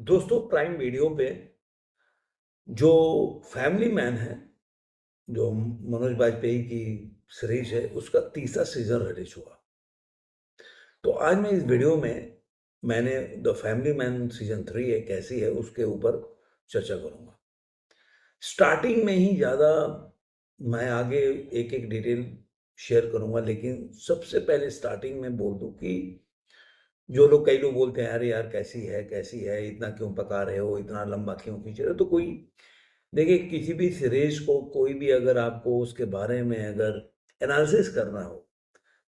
दोस्तों prime video पे जो फैमिली मैन है, जो मनोज बाजपेयी की सीरीज है, उसका तीसरा सीजन रिलीज हुआ। तो आज मैं इस वीडियो में मैंने द फैमिली मैन सीजन 3 है कैसी है उसके ऊपर चर्चा करूंगा। स्टार्टिंग में ही ज़्यादा मैं आगे एक-एक डिटेल शेयर करूंगा, लेकिन सबसे पहले स्टार्टिंग में बोल दूं कि जो लोग कई लोग बोलते हैं, अरे यार कैसी है, इतना क्यों पका रहे हो, इतना लंबा क्यों खींच रहे हो? तो कोई देखिए, किसी भी सीरीज को कोई भी अगर आपको उसके बारे में अगर एनालिसिस करना हो,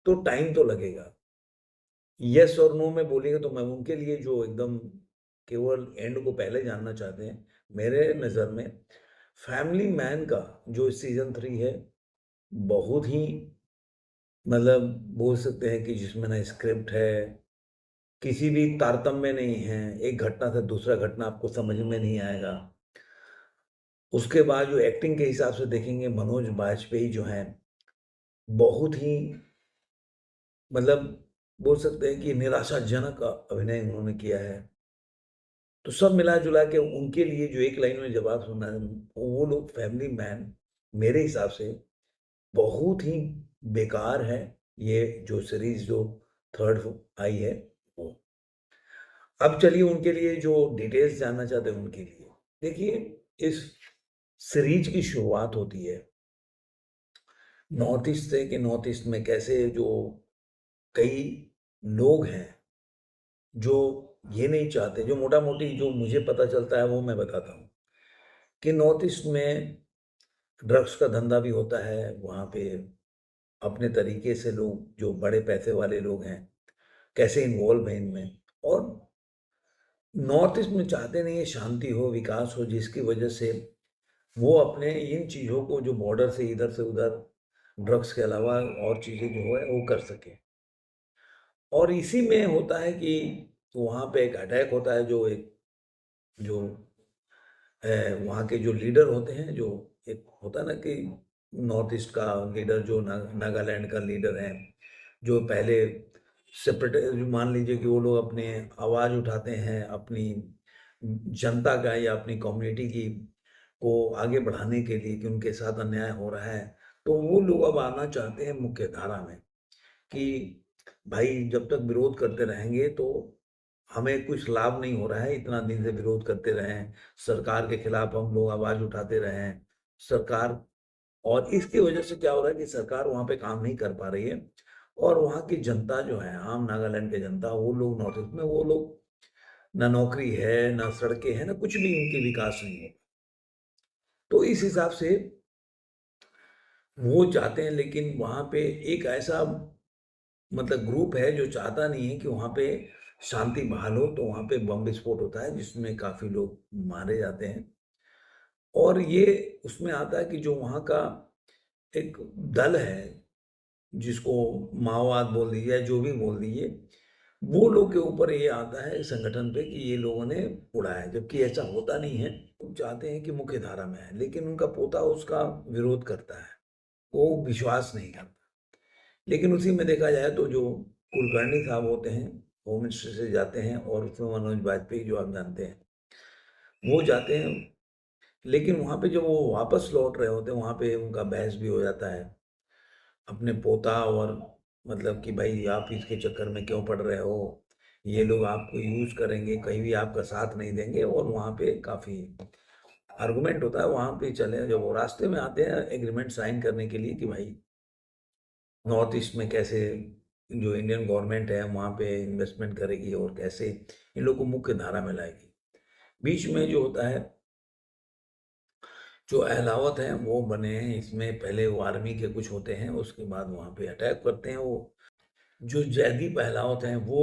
तो टाइम तो लगेगा। येस और नो में बोलेंगे तो मैं उनके लिए जो एकदम केवल एंड को पहले जानना चाहते हैं, मेरे नज़र में फैमिली मैन का जो सीज़न 3 है, बहुत ही मतलब बोल सकते हैं कि जिसमें ना स्क्रिप्ट है, किसी भी तारतम्य नहीं है, एक घटना से दूसरा घटना आपको समझ में नहीं आएगा। उसके बाद जो एक्टिंग के हिसाब से देखेंगे, मनोज बाजपेयी जो हैं, बहुत ही मतलब बोल सकते हैं कि निराशाजनक अभिनय उन्होंने किया है। तो सब मिला-जुला के उनके लिए जो एक लाइन में जवाब सुनना है, वो लोग फैमिली मैन मेरे हिसाब से बहुत ही बेकार है, ये जो सीरीज़ जो 3rd आई है वो। अब चलिए उनके लिए जो डिटेल्स जानना चाहते हैं उनके लिए। देखिए, इस सीरीज़ की शुरुआत होती है नॉर्थ ईस्ट से कि नॉर्थ ईस्ट में कैसे जो कई लोग हैं जो ये नहीं चाहते, जो मोटा-मोटी जो मुझे पता चलता है वो मैं बताता हूँ, कि नॉर्थ ईस्ट में ड्रग्स का धंधा भी होता है, वहाँ पे अपने तरीके से लोग जो बड़े पैसे वाले लोग हैं, कैसे इन्वॉल्व हैं इनमें और नॉर्थ ईस्ट में चाहते नहीं है शांति हो, विकास हो, जिसकी वजह से वो अपने इन चीज़ों को जो बॉर्डर से इधर से उधर ड्रग्स के अलावा और चीज़ें जो है वो कर सकें। और इसी में होता है कि वहाँ पे एक अटैक होता है जो एक जो वहाँ के जो लीडर होते हैं, जो एक होता है ना कि नॉर्थ ईस्ट का लीडर जो नागालैंड का लीडर है, जो पहले सेपरेट मान लीजिए कि वो लोग अपने आवाज़ उठाते हैं, अपनी जनता का या अपनी कम्युनिटी की को आगे बढ़ाने के लिए कि उनके साथ अन्याय हो रहा है, तो वो लोग अब आना चाहते हैं मुख्य धारा में कि भाई जब तक विरोध करते रहेंगे तो हमें कुछ लाभ नहीं हो रहा है, इतना दिन से विरोध करते रहे हैं, सरकार के खिलाफ हम लोग आवाज़ उठाते रहे हैं, सरकार और इसकी वजह से क्या हो रहा है कि सरकार वहाँ पे काम नहीं कर पा रही है और वहाँ की जनता जो है, आम नागालैंड की जनता, वो लोग नॉर्थ ईस्ट में वो लोग ना नौकरी है, ना सड़कें हैं, ना कुछ भी उनकी विकास नहीं है। तो इस हिसाब से वो चाहते हैं लेकिन वहाँ पे एक ऐसा मतलब ग्रुप है जो चाहता नहीं है कि वहाँ पे शांति बहाल हो, तो वहाँ पे बम विस्फोट होता है जिसमें काफ़ी लोग मारे जाते हैं। और ये उसमें आता है कि जो वहाँ का एक दल है, जिसको माओवाद बोल दीजिए या जो भी बोल दीजिए, वो लोग के ऊपर ये आता है संगठन पे कि ये लोगों ने उड़ाया है, जबकि ऐसा होता नहीं है। वो चाहते हैं कि मुख्य धारा में है, लेकिन उनका पोता उसका विरोध करता है, वो विश्वास नहीं करता। लेकिन उसी में देखा जाए तो जो कुलकर्णी साहब होते हैं, होम मिनिस्ट्री से जाते हैं और उसमें मनोज वाजपेयी जो आप जानते हैं, वो जाते हैं, लेकिन वहाँ पे जब वो वापस लौट रहे होते हैं, वहाँ पे उनका बहस भी हो जाता है, अपने पोता और मतलब कि भाई आप इसके चक्कर में क्यों पड़ रहे हो? ये लोग आपको यूज़ करेंगे, कहीं भी आपका साथ नहीं देंगे और वहाँ पे काफ़ी आर्गुमेंट होता है, वहाँ पे चले जब वो रास्ते में आते हैं एग्रीमेंट साइन करने के लिए कि भाई नॉर्थ ईस्ट में कैसे जो इंडियन गवर्नमेंट है वहाँ पे इन्वेस्टमेंट करेगी और कैसे इन लोगों को मुख्य धारा में लाएगी। बीच में जो होता है, जो अहलावत हैं वो बने हैं, इसमें पहले वो आर्मी के कुछ होते हैं, उसके बाद वहाँ पे अटैक करते हैं वो। जो जयदीप अहलावत हैं वो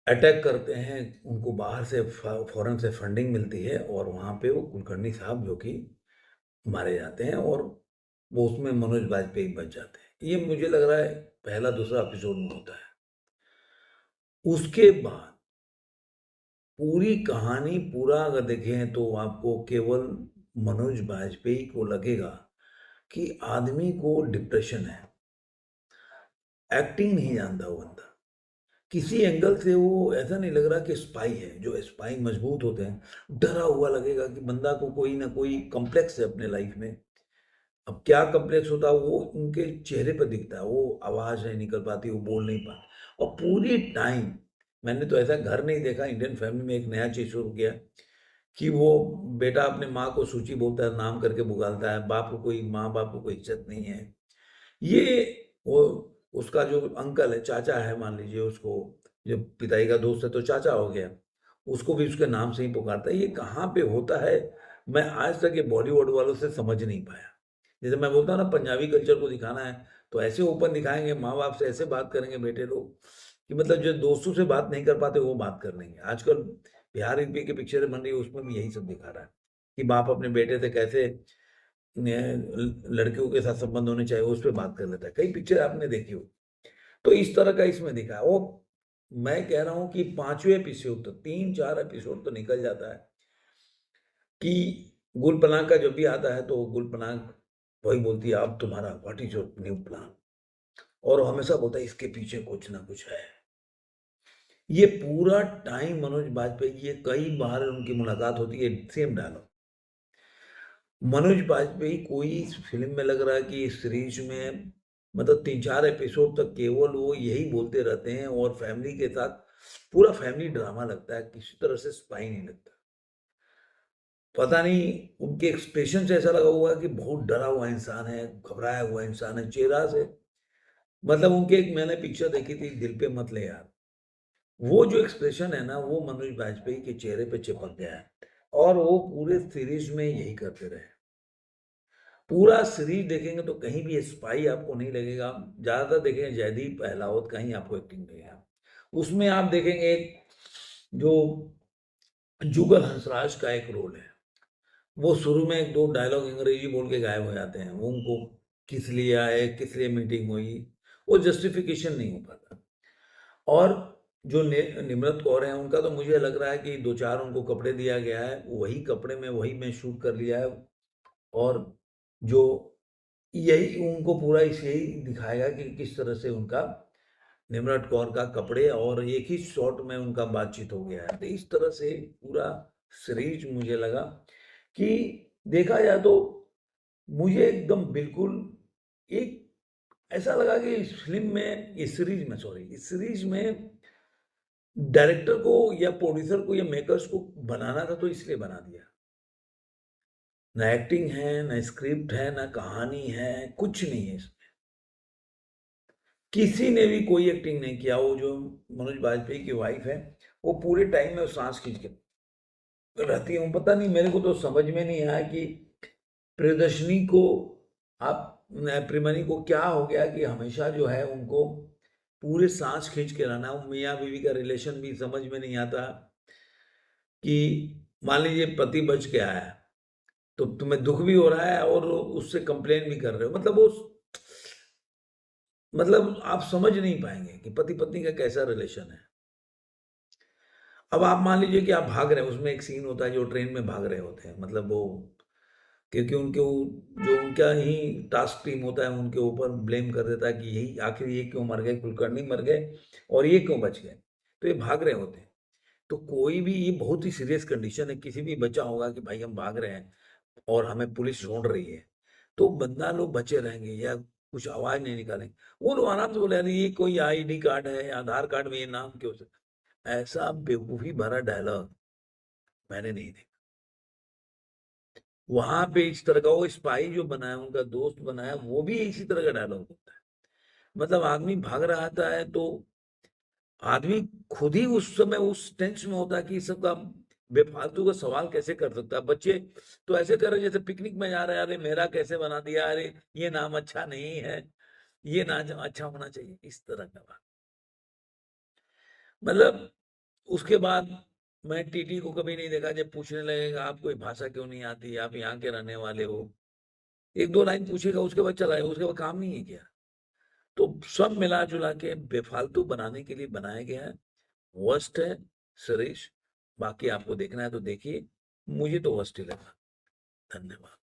अटैक करते हैं, उनको बाहर से फ़ॉरेन से फंडिंग मिलती है और वहाँ पे वो कुलकर्णी साहब जो कि मारे जाते हैं और वो उसमें मनोज वाजपेयी बच जाते हैं। ये मुझे लग रहा है पहला दूसरा एपिसोड में होता है। उसके बाद पूरी कहानी पूरा अगर देखें तो आपको केवल मनोज वाजपेयी को लगेगा कि आदमी को डिप्रेशन है, एक्टिंग नहीं जानता वो बंदा किसी एंगल से वो ऐसा नहीं लग रहा कि स्पाई है। जो स्पाई मजबूत होते हैं, डरा हुआ लगेगा कि बंदा को कोई ना कोई कॉम्प्लेक्स है अपने लाइफ में। अब क्या कॉम्प्लेक्स होता है वो उनके चेहरे पर दिखता है, वो आवाज़ नहीं निकल पाती, वो बोल नहीं पाते। और पूरी टाइम मैंने तो ऐसा घर नहीं देखा, इंडियन फैमिली में एक नया चीज़ शुरू किया कि वो बेटा अपने माँ को सूची बोलता है, नाम करके पुकारता है, बाप को कोई, माँ बाप को कोई इज्जत नहीं है। ये वो उसका जो अंकल है, चाचा है मान लीजिए, उसको जो पिताई का दोस्त है तो चाचा हो गया, उसको भी उसके नाम से ही पुकारता है। ये कहाँ पे होता है, मैं आज तक ये बॉलीवुड वालों से समझ नहीं पाया। जैसे मैं बोलता हूँ ना, पंजाबी कल्चर को दिखाना है तो ऐसे ओपन दिखाएंगे, माँ बाप से ऐसे बात करेंगे बेटे लोग कि मतलब जो दोस्तों से बात नहीं कर पाते वो बात कर लेंगे। आजकल बिहार यूपी की पिक्चरें बन रही है, उसमें भी यही सब दिखा रहा है कि बाप अपने बेटे से कैसे लड़कियों के साथ संबंध होने चाहिए उस पर बात कर लेता है। कई पिक्चर आपने देखी हो, तो इस तरह का इसमें दिखा है। वो मैं कह रहा हूँ कि 5वें एपिसोड, तो 3-4 एपिसोड तो निकल जाता है कि गुल पनाग का जब भी आता है तो गुल पनाग वही बोलती है, अब तुम्हारा what is your new plan. और वो हमेशा बोलता है इसके पीछे कुछ ना कुछ है। ये पूरा टाइम मनोज बाजपेयी, ये कई बार उनकी मुलाकात होती है, सेम डायलॉग। मनोज बाजपेयी कोई इस फिल्म में लग रहा है कि इस सीरीज में मतलब 3-4 एपिसोड तक केवल वो यही बोलते रहते हैं और फैमिली के साथ पूरा फैमिली ड्रामा लगता है, किसी तरह से स्पाई नहीं लगता। पता नहीं, उनके एक्सप्रेशन से ऐसा लगा हुआ है कि बहुत डरा हुआ इंसान है, घबराया हुआ इंसान है चेहरा से। मतलब उनके एक मैंने पिक्चर देखी थी, दिल पे मत ले यार, वो जो एक्सप्रेशन है ना वो मनोज बाजपेयी के चेहरे पे चिपक गया है। और वो पूरे सीरीज में यही करते रहे। पूरा सीरीज देखेंगे तो कहीं भी स्पाई आपको नहीं लगेगा। ज़्यादातर देखेंगे जयदीप अहलावत का ही आपको एक्टिंग लगेगा। उसमें आप देखेंगे एक जो जुगल हंसराज का एक रोल है, वो शुरू में 1-2 डायलॉग अंग्रेजी बोल के गायब हो जाते हैं। वो उनको किस लिए आए, किस लिए मीटिंग हुई, वो जस्टिफिकेशन नहीं हो पाता। और जो निम्रत कौर हैं, उनका तो मुझे लग रहा है कि 2-4 उनको कपड़े दिया गया है, वही कपड़े में वही मैं शूट कर लिया है। और जो यही उनको पूरा यही दिखाएगा कि किस तरह से उनका निम्रत कौर का कपड़े और एक ही शॉट में उनका बातचीत हो गया है। तो इस तरह से पूरा सीरीज मुझे लगा कि देखा जाए तो मुझे एकदम बिल्कुल एक ऐसा लगा कि इस फिल्म में, इस सीरीज में, सॉरी, इस सीरीज में डायरेक्टर को या प्रोड्यूसर को या मेकर्स को बनाना था तो इसलिए बना दिया। ना एक्टिंग है, ना स्क्रिप्ट है, ना कहानी है, कुछ नहीं है इसमें। किसी ने भी कोई एक्टिंग नहीं किया। वो जो मनोज बाजपेयी की वाइफ है, वो पूरे टाइम में वो सांस खींच के रहती है। पता नहीं, मेरे को तो समझ में नहीं आया कि प्रियदर्शनी को, आप प्रियमणि को क्या हो गया कि हमेशा जो है उनको पूरे सांस खींच के रहना। मियाँ बीवी का रिलेशन भी समझ में नहीं आता कि मान लीजिए पति बच के आया तो तुम्हें दुख भी हो रहा है और उससे कंप्लेन भी कर रहे हो। मतलब वो, मतलब आप समझ नहीं पाएंगे कि पति पत्नी का कैसा रिलेशन है। अब आप मान लीजिए कि आप भाग रहे हैं, उसमें एक सीन होता है जो ट्रेन में भाग रहे होते हैं, मतलब वो, क्योंकि उनके जो उनका ही टास्क टीम होता है उनके ऊपर ब्लेम कर देता है कि यही आखिर ये क्यों मर गए, कुलकर्णी मर गए और ये क्यों बच गए। तो ये भाग रहे होते हैं। तो कोई भी, ये बहुत ही सीरियस कंडीशन है, किसी भी बच्चा होगा कि भाई हम भाग रहे हैं और हमें पुलिस ढूंढ रही है, तो बंदा लोग बचे रहेंगे या कुछ आवाज नहीं निकालेंगे। वो लोग आराम से बोले अरे ये कोई आईडी कार्ड है, आधार कार्ड में ये नाम क्यों से। ऐसा बेवकूफी भरा डायलॉग मैंने नहीं देखा। वहां पे इस तरह का वो स्पाई जो बनाया, उनका दोस्त बनाया, वो भी इसी तरह का डायलॉग होता है। मतलब आदमी भाग रहा था है तो आदमी खुद ही उस समय उस टेंस में होता है कि सबका बेफालतू का सवाल कैसे कर सकता है। बच्चे तो ऐसे कर रहे जैसे पिकनिक में जा रहे हैं, अरे मेरा कैसे बना दिया, अरे ये नाम अच्छा नहीं है, ये नाम अच्छा होना चाहिए, इस तरह का बात। मतलब उसके बाद मैं टीटी को कभी नहीं देखा जब पूछने लगेगा आपको ये भाषा क्यों नहीं आती, आप यहाँ के रहने वाले हो, 1-2 लाइन पूछेगा उसके बाद चला जाएगा, उसके बाद काम नहीं है क्या। तो सब मिला जुला के बेफालतू बनाने के लिए बनाया गया है। वर्स्ट है सुरेश। बाकी आपको देखना है तो देखिए, मुझे तो वर्स्ट ही लगा। धन्यवाद।